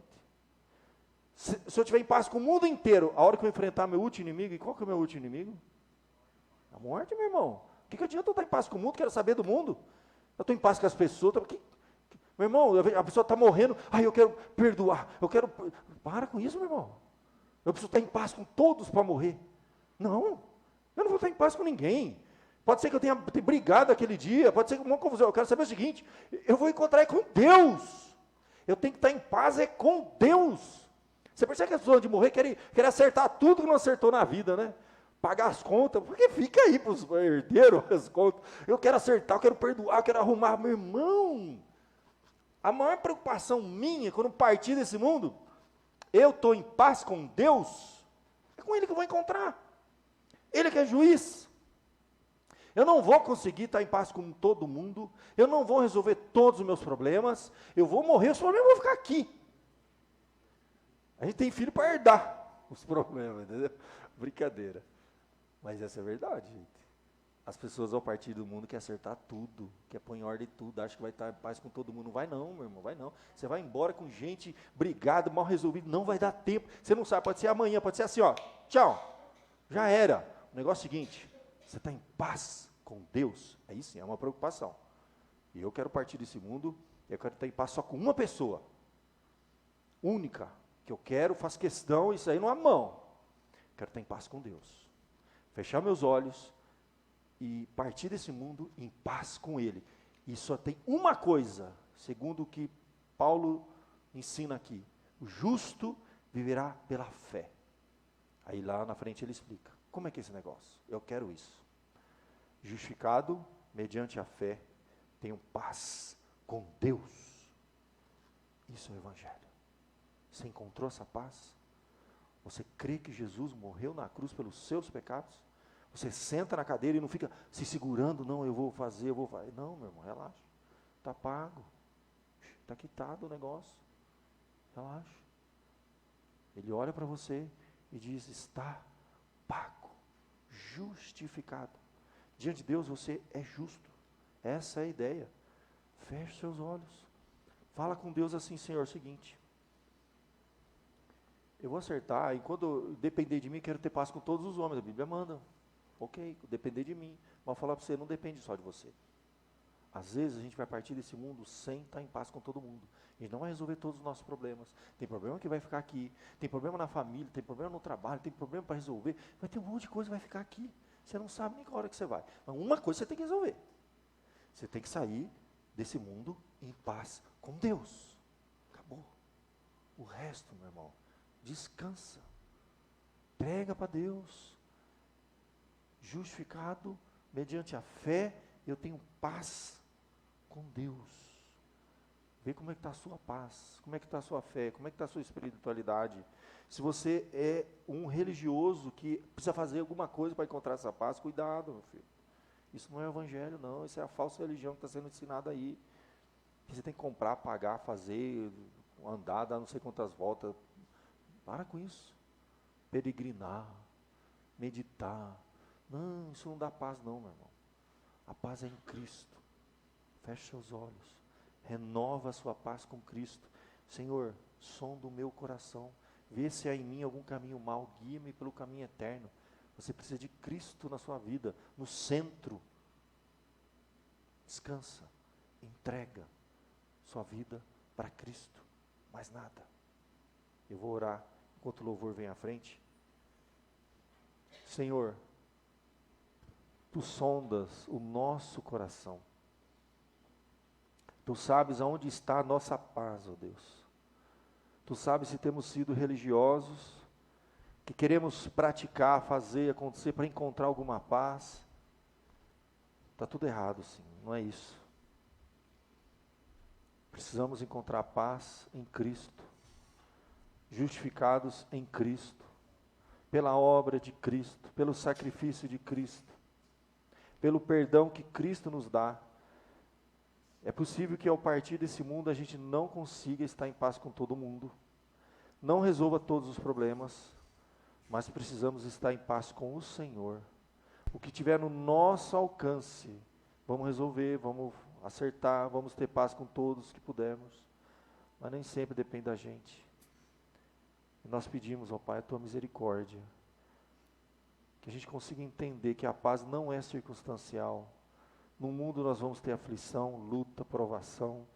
Se eu estiver em paz com o mundo inteiro, a hora que eu enfrentar meu último inimigo, e qual que é o meu último inimigo? A morte, meu irmão. O que adianta eu estar em paz com o mundo? Quero saber do mundo. Eu estou em paz com as pessoas. Meu irmão, a pessoa está morrendo, eu quero perdoar, Para com isso, meu irmão. Eu preciso estar em paz com todos para morrer. Não, eu não vou estar em paz com ninguém. Pode ser que eu tenha brigado aquele dia, pode ser uma confusão. Eu quero saber o seguinte, eu vou encontrar com Deus. Eu tenho que estar em paz com Deus. Você percebe que as pessoas de morrer querem acertar tudo que não acertou na vida, né? Pagar as contas, porque fica aí para os herdeiros as contas. Eu quero acertar, eu quero perdoar, eu quero arrumar. Meu irmão, a maior preocupação minha, quando partir desse mundo, eu estou em paz com Deus, é com Ele que eu vou encontrar. Ele que é juiz. Eu não vou conseguir estar em paz com todo mundo, eu não vou resolver todos os meus problemas, eu vou morrer, os problemas vão ficar aqui. A gente tem filho para herdar os problemas, entendeu? Brincadeira. Mas essa é a verdade, gente. As pessoas ao partir do mundo querem acertar tudo, quer pôr em ordem tudo, acha que vai estar em paz com todo mundo. Não vai não, meu irmão, vai não. Você vai embora com gente brigada, mal resolvido, não vai dar tempo. Você não sabe, pode ser amanhã, pode ser assim, ó, tchau, já era. O negócio é o seguinte, você está em paz com Deus, aí sim, é uma preocupação. E eu quero partir desse mundo, eu quero estar em paz só com uma pessoa, única, que eu quero, faço questão, isso aí não é mão. Quero estar em paz com Deus. Fechar meus olhos e partir desse mundo em paz com Ele. E só tem uma coisa, segundo o que Paulo ensina aqui, o justo viverá pela fé. Aí lá na frente ele explica, como é que é esse negócio? Eu quero isso. Justificado, mediante a fé, tenho paz com Deus. Isso é o Evangelho. Você encontrou essa paz? Você crê que Jesus morreu na cruz pelos seus pecados? Você senta na cadeira e não fica se segurando, não, eu vou fazer. Não, meu irmão, relaxa. Está pago. Está quitado o negócio. Relaxa. Ele olha para você e diz, está pago. Justificado. Diante de Deus você é justo. Essa é a ideia. Feche seus olhos. Fala com Deus assim, Senhor, é o seguinte. Eu vou acertar, e quando depender de mim, quero ter paz com todos os homens. A Bíblia manda. Ok, depender de mim. Mas vou falar para você, não depende só de você. Às vezes a gente vai partir desse mundo sem estar em paz com todo mundo. A gente não vai resolver todos os nossos problemas. Tem problema que vai ficar aqui, tem problema na família, tem problema no trabalho, tem problema para resolver. Vai ter um monte de coisa que vai ficar aqui. Você não sabe nem qual hora que você vai. Mas uma coisa você tem que resolver. Você tem que sair desse mundo em paz com Deus. Acabou. O resto, meu irmão, descansa. Entrega para Deus. Justificado, mediante a fé, eu tenho paz com Deus. Vê como é que está a sua paz, como é que está a sua fé, como é que está a sua espiritualidade. Se você é um religioso que precisa fazer alguma coisa para encontrar essa paz, cuidado, meu filho. Isso não é o evangelho, não, isso é a falsa religião que está sendo ensinada aí. que você tem que comprar, pagar, fazer, andar, dar não sei quantas voltas. Para com isso. Peregrinar, meditar. Não, isso não dá paz não, meu irmão. A paz é em Cristo. Feche seus olhos. Renova a sua paz com Cristo. Senhor, sonda o meu coração. Vê se há em mim algum caminho mau. Guia-me pelo caminho eterno. Você precisa de Cristo na sua vida, no centro. Descansa. Entrega sua vida para Cristo. Mais nada. Eu vou orar enquanto o louvor vem à frente. Senhor, Tu sondas o nosso coração. Tu sabes aonde está a nossa paz, ó Deus. Tu sabes se temos sido religiosos, que queremos praticar, fazer, acontecer para encontrar alguma paz. Está tudo errado, sim, não é isso. Precisamos encontrar paz em Cristo, justificados em Cristo, pela obra de Cristo, pelo sacrifício de Cristo, pelo perdão que Cristo nos dá. É possível que ao partir desse mundo a gente não consiga estar em paz com todo mundo, não resolva todos os problemas, mas precisamos estar em paz com o Senhor. O que tiver no nosso alcance, vamos resolver, vamos acertar, vamos ter paz com todos que pudermos, mas nem sempre depende da gente. E nós pedimos, ó Pai, a Tua misericórdia, que a gente consiga entender que a paz não é circunstancial. No mundo nós vamos ter aflição, luta, provação,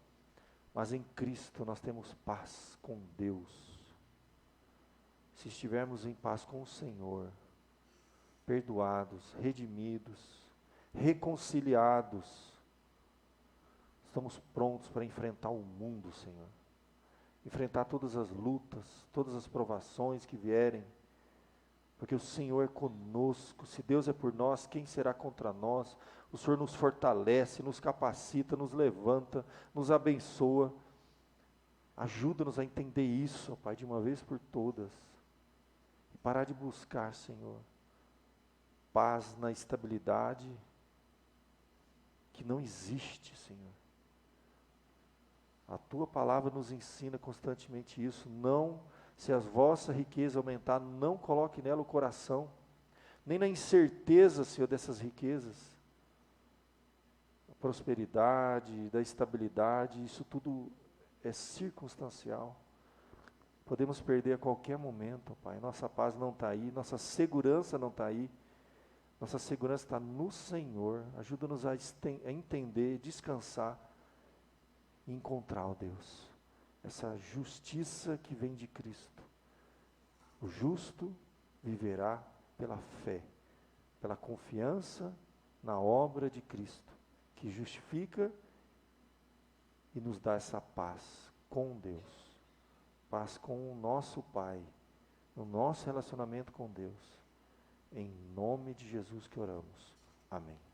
mas em Cristo nós temos paz com Deus. Se estivermos em paz com o Senhor, perdoados, redimidos, reconciliados, estamos prontos para enfrentar o mundo, Senhor. Enfrentar todas as lutas, todas as provações que vierem, porque o Senhor é conosco. Se Deus é por nós, quem será contra nós? O Senhor nos fortalece, nos capacita, nos levanta, nos abençoa. Ajuda-nos a entender isso, ó Pai, de uma vez por todas. E parar de buscar, Senhor, paz na estabilidade que não existe, Senhor. A Tua palavra nos ensina constantemente isso. Não, se a vossa riqueza aumentar, não coloque nela o coração, nem na incerteza, Senhor, dessas riquezas. A prosperidade, da estabilidade, isso tudo é circunstancial. Podemos perder a qualquer momento, Pai. Nossa paz não está aí, nossa segurança não está aí. Nossa segurança está no Senhor. Ajuda-nos a entender, descansar e encontrar, ó Deus, essa justiça que vem de Cristo. O justo viverá pela fé, pela confiança na obra de Cristo, que justifica e nos dá essa paz com Deus, paz com o nosso Pai, no nosso relacionamento com Deus. Em nome de Jesus que oramos. Amém.